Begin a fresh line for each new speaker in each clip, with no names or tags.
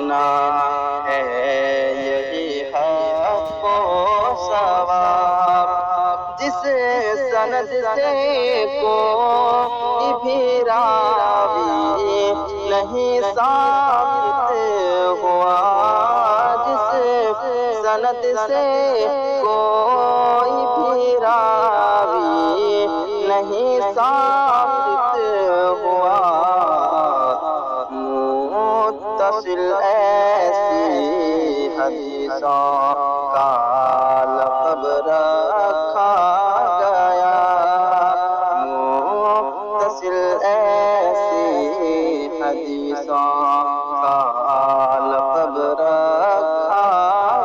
لینا ہے یہی حق و ثواب۔ جس سند سے کوئی بھی راوی نہیں ثابت ہوا، جس سند سے کوئی بھی راوی نہیں ثابت ہوا، متصل ایسی حدیثوں کا لقب رکھا گیا، متصل ایسی حدیثوں کا لقب رکھا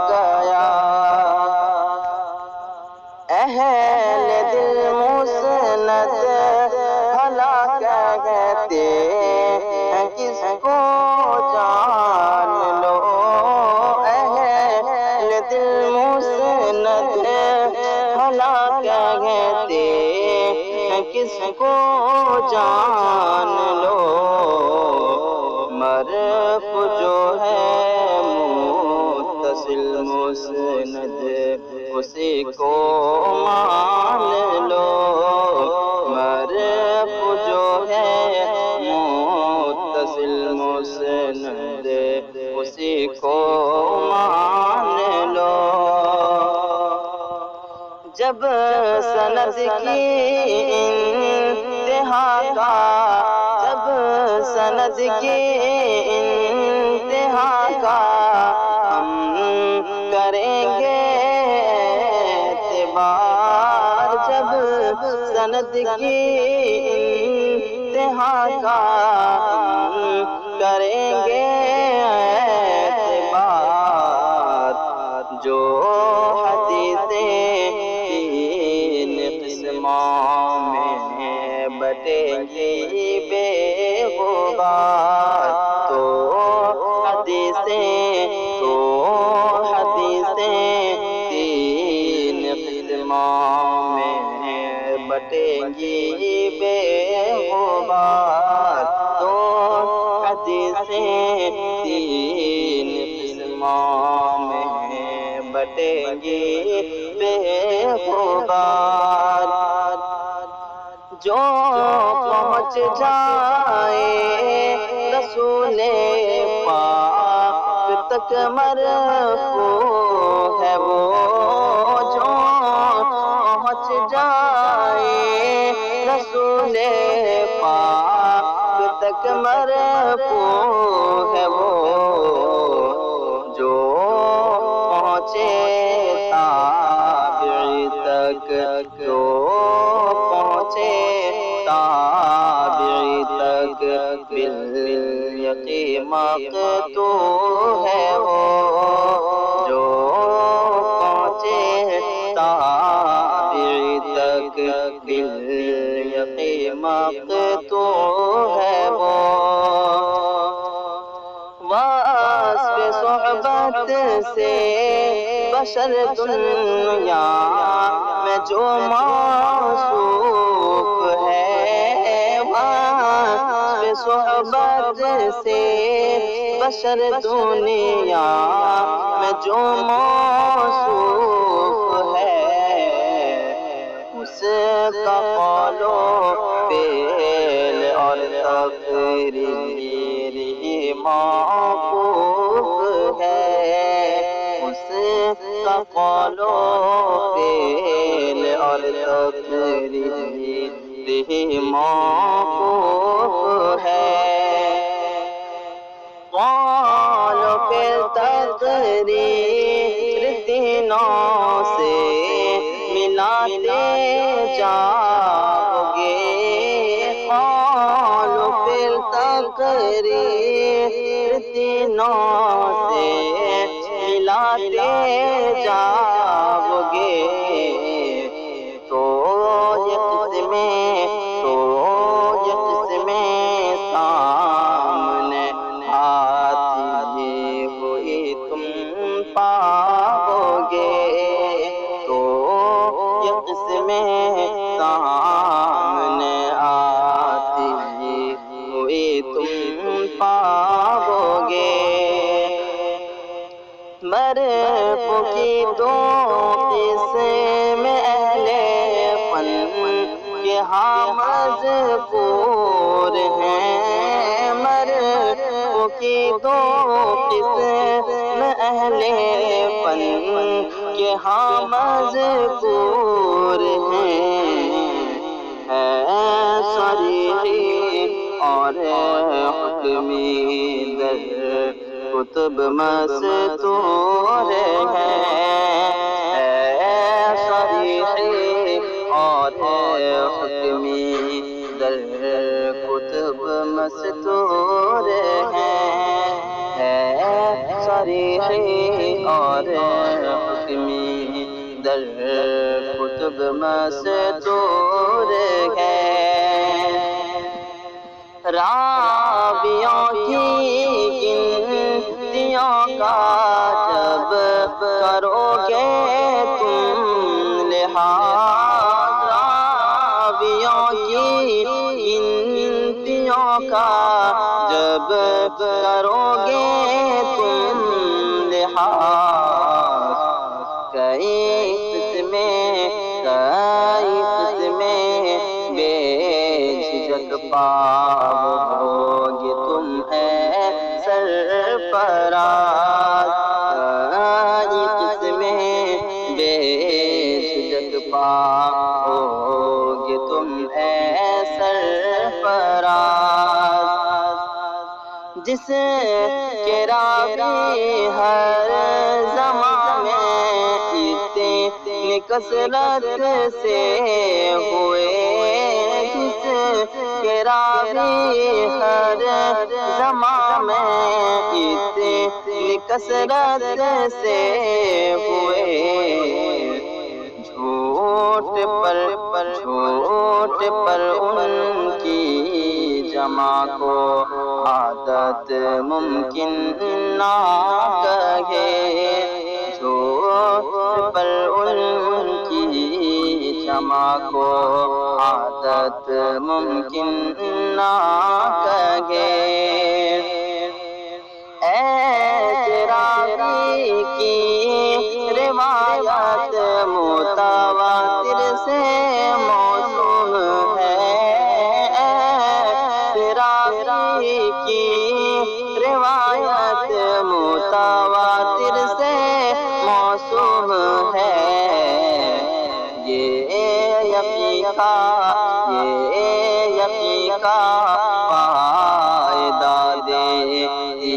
گیا۔ اہل دل مسند بھلا کہتے ہیں کس کو جان لو، اہل دل مسند بھلا کہتے ہیں کس کو جان لو، مرف جو ہے متصل مسند اسی کو مان لو، مرف جو ہے متصل مسند اسی کو مان لو۔ جب سند کی انتہا کا، جب سند کی انتہا کا ہم کریں گے اعتبار، جب سند کی انتہا کا ہم کریں گے اعتبار، جو حدیثیں تین قسموں میں بٹیں گی بے غبار، تو حدیثیں تین قسموں میں بٹیں گی بے غبار، تو حدیثیں تین قسموں میں بٹیں گی بے غبار، جو پہنچ جائے رسول پاک تک مرفوع ہے وہ، جو پہنچ جائے رسول پاک تک مرفوع ہے وہ، جو پہنچے تابعی تک، جو پہنچے تابعی تک بالیقین مقطوع ہے وہ، جو پہنچے تابعی تک بالیقین مقطوع ہے وہ۔ وصف صحبت سے بشر دنیا میں جو موصوف ہے، وصف صحبت سے بشر دنیا میں جو موصوف ہے، اس کا قول و فعل اور تقریر ہی موقوف ہے، اس کا قول و فعل اور تقریر ہی موقوف ہے، قول و فعل تقریر تینوں سے ملاتے جاؤ گے، قول و فعل تقریر تینوں سے ملاتے جاؤ گے، تو یہ قسمیں سامنے آتی ہوئی تم پاؤ گے، تو یہ قسمیں سامنے آتی ہوئی تم پاؤ گے۔ برف کی تو قسم اہل فن کے ہاں مذکور ہیں، برف کی تو قسم اہل فن کے ہاں مذکور ہیں، صریحی اور حکمی در کتب مستور ہیں، صریحی اور حکمی در کتب مستور ہیں، صریحی اور حکمی در کتب مستور ہے، راویوں کی گنتیوں کا جب کرو گے تم لحاظ، راویوں کی گنتیوں کا جب کرو گے تم لحاظ، کئی قسمیں بے جھجک پاؤ گے تم سرفراز، کئی قسمیں بے جھجک پاؤ گے تم سرفراز، جس کے راوی ہر زمان میں اتنی کثرت سے ہوئے، جس کے راوی ہر زمان میں اتنی کثرت سے ہوئے، جھوٹ پر ان کی جمع کو عادت ممکن نہ کہے، جھوٹ پر ان کی جمع کو عادت ممکن نہ کہے، ایسے راوی کی روایت متواتر سے موصول ہے، ایسے راوی کی روایت متواتر سے موصول ہے، یہ یقین کا فائدہ دیتی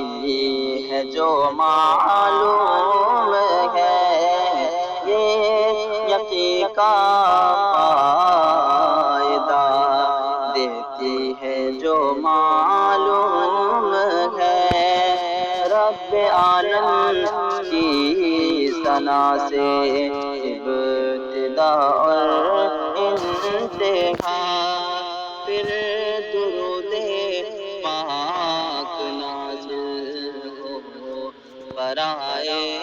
ہے جو معلوم ہے، یہ یقین کا فائدہ دیتی ہے جو معلوم ہے، رب عالم کی ثنا سے ابتدا اور انتہا، پھر درود پاک نازل ہو برائے